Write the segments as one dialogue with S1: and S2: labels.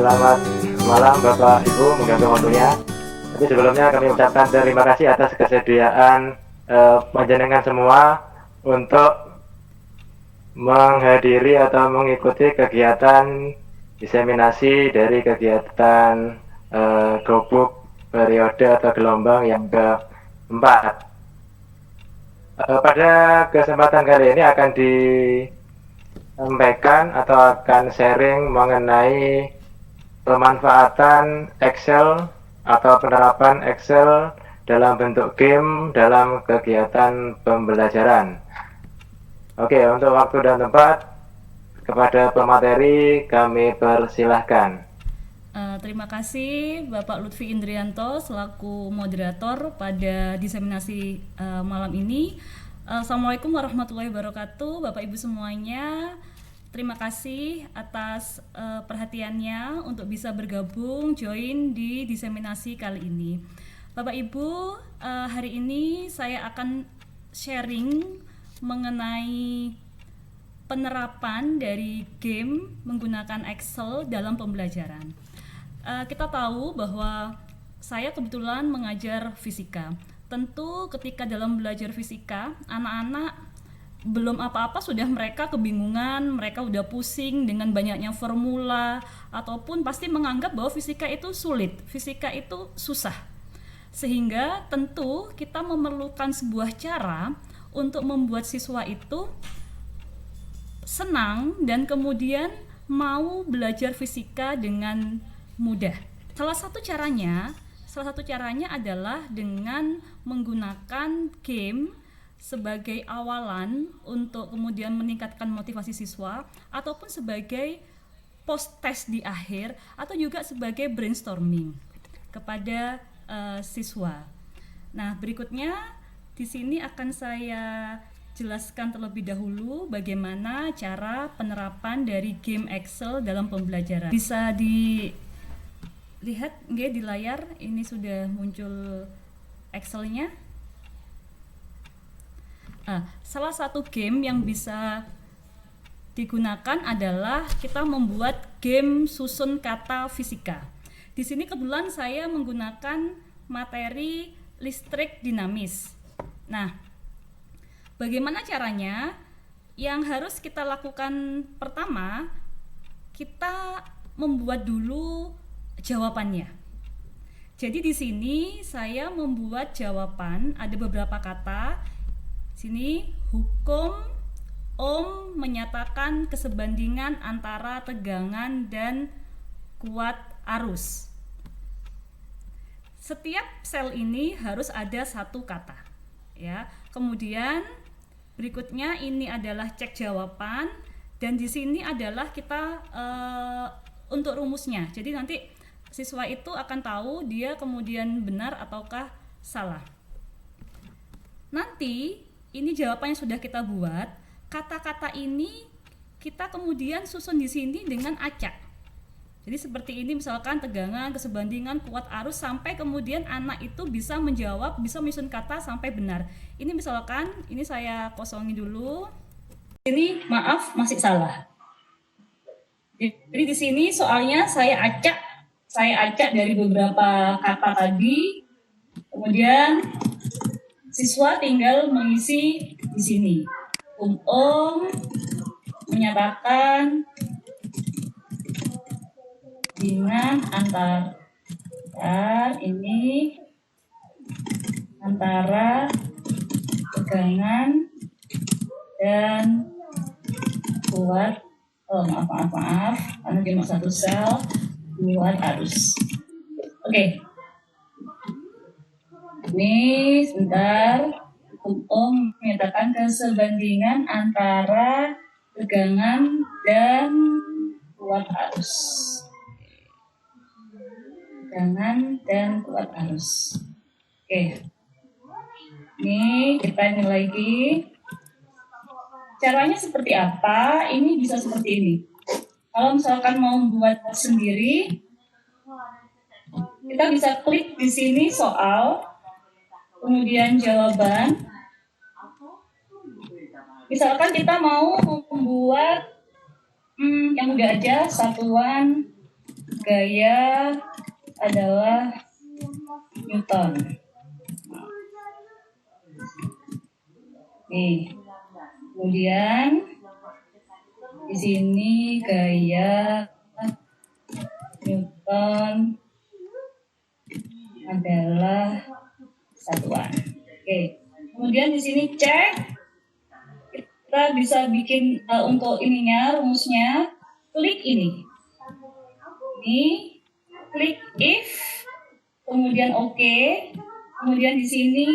S1: Selamat malam Bapak Ibu, mengganggu waktunya. Tapi sebelumnya kami ucapkan terima kasih atas kesediaan panjenengan semua untuk menghadiri atau mengikuti kegiatan diseminasi dari kegiatan gobuk periode atau gelombang yang keempat. Pada kesempatan kali ini akan disampaikan atau akan sharing mengenai pemanfaatan Excel atau penerapan Excel dalam bentuk game dalam kegiatan pembelajaran. Oke, untuk waktu dan tempat kepada pemateri kami persilahkan.
S2: Terima kasih Bapak Lutfi Indrianto selaku moderator pada diseminasi malam ini. Assalamualaikum warahmatullahi wabarakatuh, Bapak Ibu semuanya. Terima kasih atas perhatiannya untuk bisa bergabung join di diseminasi kali ini. Bapak Ibu, hari ini saya akan sharing mengenai penerapan dari game menggunakan Excel dalam pembelajaran. Kita tahu bahwa saya kebetulan mengajar fisika. Tentu ketika dalam belajar fisika, anak-anak belum apa-apa sudah mereka kebingungan, mereka udah pusing dengan banyaknya formula, ataupun pasti menganggap bahwa fisika itu sulit, fisika itu susah. Sehingga tentu kita memerlukan sebuah cara untuk membuat siswa itu senang dan kemudian mau belajar fisika dengan mudah. Salah satu caranya adalah dengan menggunakan game sebagai awalan untuk kemudian meningkatkan motivasi siswa, ataupun sebagai post test di akhir, atau juga sebagai brainstorming kepada siswa. Nah, berikutnya di sini akan saya jelaskan terlebih dahulu bagaimana cara penerapan dari game Excel dalam pembelajaran. Bisa dilihat di layar, ini sudah muncul Excel-nya. Salah satu game yang bisa digunakan adalah kita membuat game susun kata fisika. Di sini kebetulan saya menggunakan materi listrik dinamis. Nah, bagaimana caranya? Yang harus kita lakukan pertama, kita membuat dulu jawabannya. Jadi di sini saya membuat jawaban, ada beberapa kata. Sini hukum Ohm menyatakan kesebandingan antara tegangan dan kuat arus. Setiap sel ini harus ada satu kata, ya. Kemudian berikutnya ini adalah cek jawaban, dan di sini adalah kita untuk rumusnya. Jadi nanti siswa itu akan tahu dia kemudian benar ataukah salah. Nanti ini jawabannya sudah kita buat, kata-kata ini kita kemudian susun di sini dengan acak. Jadi seperti ini, misalkan tegangan, kesebandingan, kuat arus, sampai kemudian anak itu bisa menjawab, bisa menyusun kata sampai benar. Ini misalkan, ini saya kosongin dulu. Ini maaf masih salah. Jadi di sini soalnya saya acak dari beberapa kata tadi. Kemudian siswa tinggal mengisi di sini. Ohm menyatakan dengan antara tegangan dan kuat maaf karena cuma satu sel, kuat arus. Oke. Ini sebentar. Ohm menyatakan kesebandingan antara tegangan dan kuat arus. Tegangan dan kuat arus. Oke. Ini kita nilai lagi. Caranya seperti apa? Ini bisa seperti ini. Kalau misalkan mau membuat sendiri, kita bisa klik di sini soal, kemudian jawaban. Misalkan kita mau membuat yang udah aja satuan Gaya adalah Newton. Nih, kemudian di sini gaya Newton adalah satuan. Oke. Kemudian di sini cek, kita bisa bikin untuk ininya rumusnya, klik ini. Ini klik if, kemudian oke. Kemudian di sini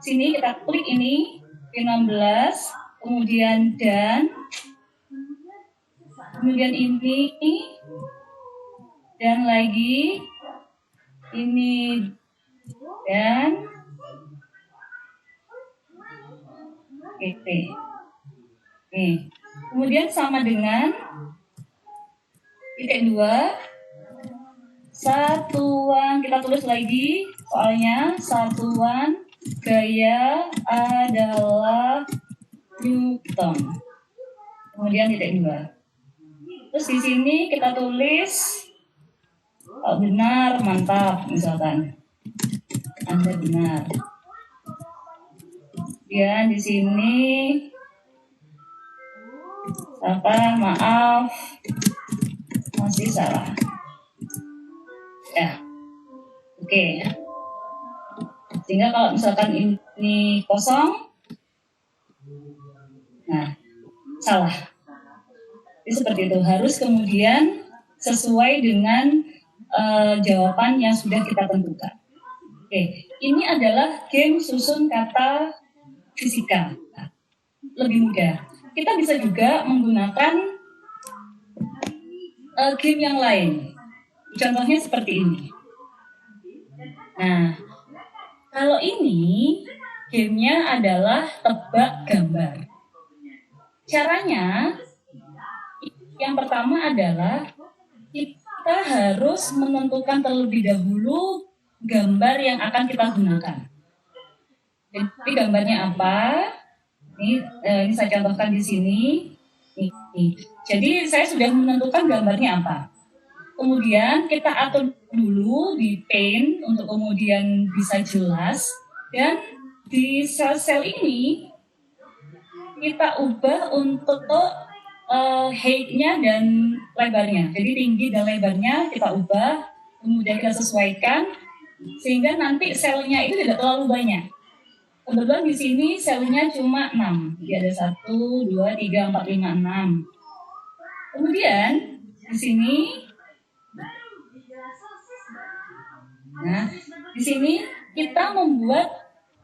S2: kita klik ini P16, kemudian dan, kemudian ini dan lagi ini dan oke. Nih, kemudian sama dengan titik 2 satuan, kita tulis lagi soalnya satuan gaya adalah Newton. Kemudian titik 2. Terus di sini kita tulis benar, mantap, misalkan Anda benar. Kemudian di sini apa, maaf, masih salah. Ya, oke. Sehingga kalau misalkan ini kosong, nah salah. Jadi seperti itu, harus kemudian sesuai dengan jawaban yang sudah kita tentukan. Oke, ini adalah game susun kata fisika. Lebih mudah. Kita bisa juga menggunakan game yang lain. Contohnya seperti ini. Nah, kalau ini gamenya adalah tebak gambar. Caranya, yang pertama adalah kita harus menentukan terlebih dahulu gambar yang akan kita gunakan. Jadi gambarnya apa? Ini saya contohkan di sini. Nih. Jadi saya sudah menentukan gambarnya apa. Kemudian kita atur dulu di paint untuk kemudian bisa jelas. Dan di sel-sel ini kita ubah untuk height-nya dan lebarnya. Jadi tinggi dan lebarnya kita ubah, kemudian kita sesuaikan sehingga nanti selnya itu tidak terlalu banyak. Kebetulan di sini selnya cuma 6. Jadi ada 1, 2, 3, 4, 5, 6. Kemudian di sini, nah di sini kita membuat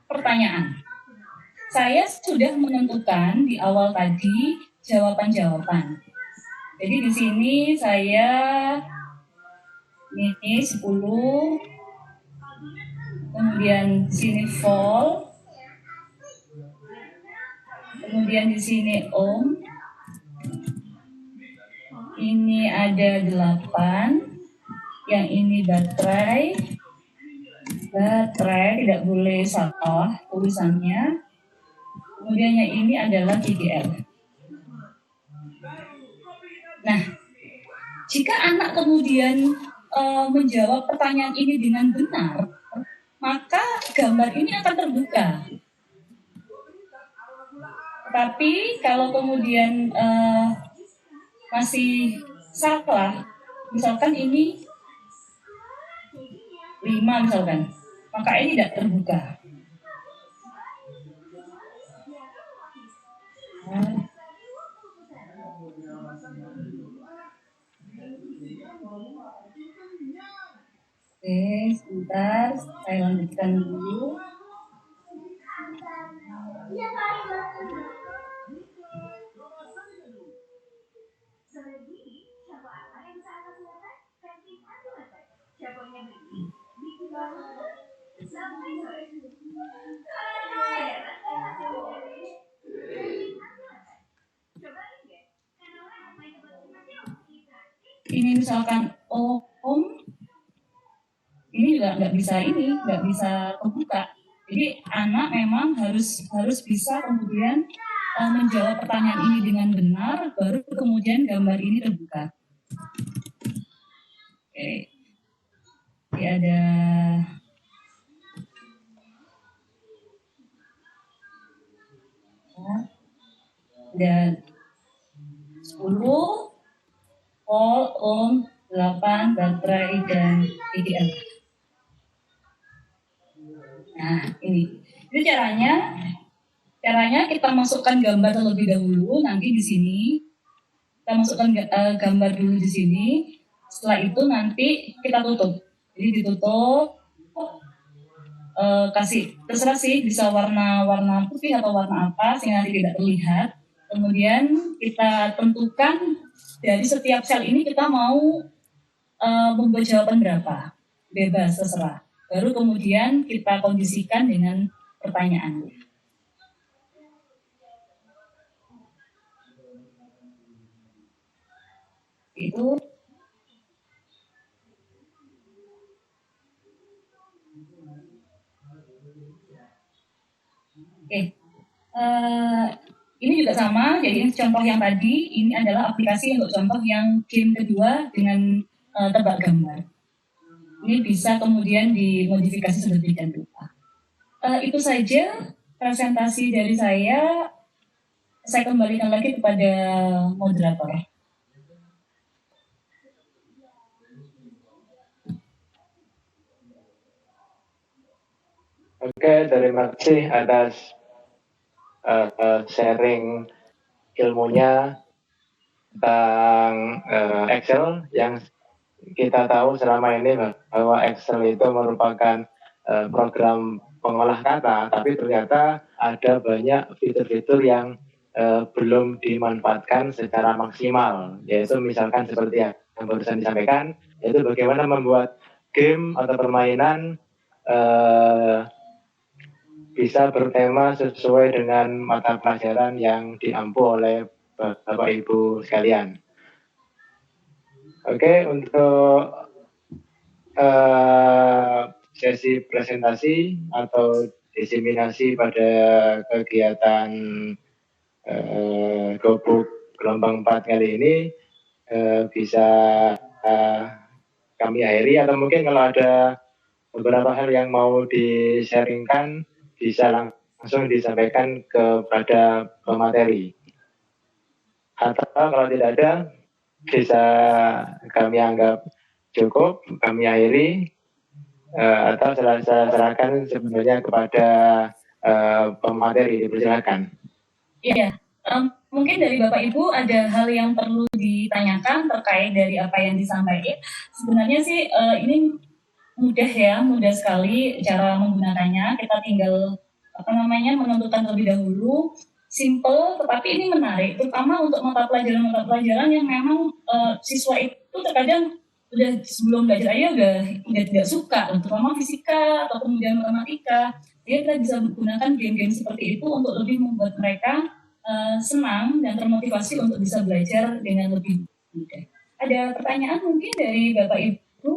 S2: pertanyaan. Saya sudah menentukan di awal tadi jawaban-jawaban. Jadi di sini saya ini 10, kemudian di sini volt, kemudian di sini ohm, ini ada 8, yang ini baterai tidak boleh salah tulisannya, kemudian yang ini adalah VGL. Nah, jika anak kemudian menjawab pertanyaan ini dengan benar, maka gambar ini akan terbuka. Tapi kalau kemudian masih salah, misalkan ini 5 misalkan, maka ini tidak terbuka. Oke, sebentar, saya lanjutkan dulu. Ini misalkan ohm, ini juga nggak bisa terbuka. Jadi anak memang harus bisa kemudian menjawab pertanyaan ini dengan benar, baru kemudian gambar ini terbuka. Oke, jadi ada dan 10 volt, ohm, 8 baterai dan IDL. Nah, ini. Jadi caranya kita masukkan gambar terlebih dahulu nanti di sini. Kita masukkan gambar dulu di sini. Setelah itu nanti kita tutup. Jadi ditutup, kasih terserah sih, bisa warna putih atau warna apa sehingga nanti tidak terlihat. Kemudian kita tentukan dari setiap sel ini kita mau membuat jawaban berapa, bebas terserah. Baru kemudian kita kondisikan dengan pertanyaan. Itu oke. Ini juga sama, jadi contoh yang tadi, ini adalah aplikasi untuk contoh yang game kedua dengan tebak gambar. Ini bisa kemudian dimodifikasi sedemikian rupa. Itu saja presentasi dari saya. Saya kembalikan lagi kepada moderator.
S1: Oke, terima kasih atas sharing ilmunya tentang Excel yang kita tahu selama ini bahwa Excel itu merupakan program pengolah kata, tapi ternyata ada banyak fitur-fitur yang belum dimanfaatkan secara maksimal, yaitu misalkan seperti yang barusan disampaikan, yaitu bagaimana membuat game atau permainan bisa bertema sesuai dengan mata pelajaran yang diampu oleh Bapak Ibu sekalian. Oke, untuk sesi presentasi atau diseminasi pada kegiatan Gobuk gelombang 4 kali ini bisa kami akhiri, atau mungkin kalau ada beberapa hal yang mau di-sharingkan bisa langsung disampaikan kepada pemateri. Atau kalau tidak ada, bisa kami anggap cukup, kami akhiri, atau serahkan sebenarnya kepada pemateri. Dipersilakan.
S2: Iya, mungkin dari Bapak Ibu ada hal yang perlu ditanyakan terkait dari apa yang disampaikan. Sebenarnya sih ini mudah sekali cara menggunakannya. Kita tinggal menentukan terlebih dahulu, simple, tetapi ini menarik, terutama untuk mata pelajaran yang memang siswa itu terkadang udah sebelum belajar aja udah tidak suka, terutama fisika atau kemudian matematika. Jadi kita bisa menggunakan game-game seperti itu untuk lebih membuat mereka senang dan termotivasi untuk bisa belajar dengan lebih mudah. Ada pertanyaan mungkin dari Bapak Ibu?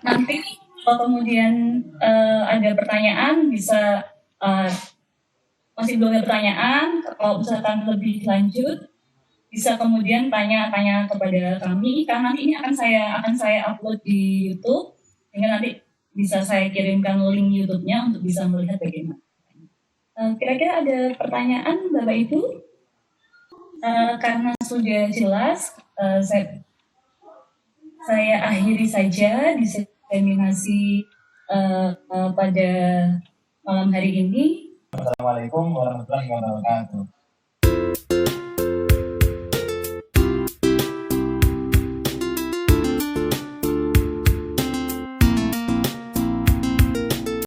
S2: Nanti kalau kemudian ada pertanyaan bisa masih belum ada pertanyaan, kalau misalkan lebih lanjut bisa kemudian tanya kepada kami, karena nanti ini akan saya upload di YouTube, sehingga nanti bisa saya kirimkan link YouTube-nya untuk bisa melihat bagaimana. Kira-kira ada pertanyaan Bapak Ibu? Karena sudah jelas, saya akhiri saja diseminasi pada malam hari ini.
S1: Assalamualaikum warahmatullahi wabarakatuh.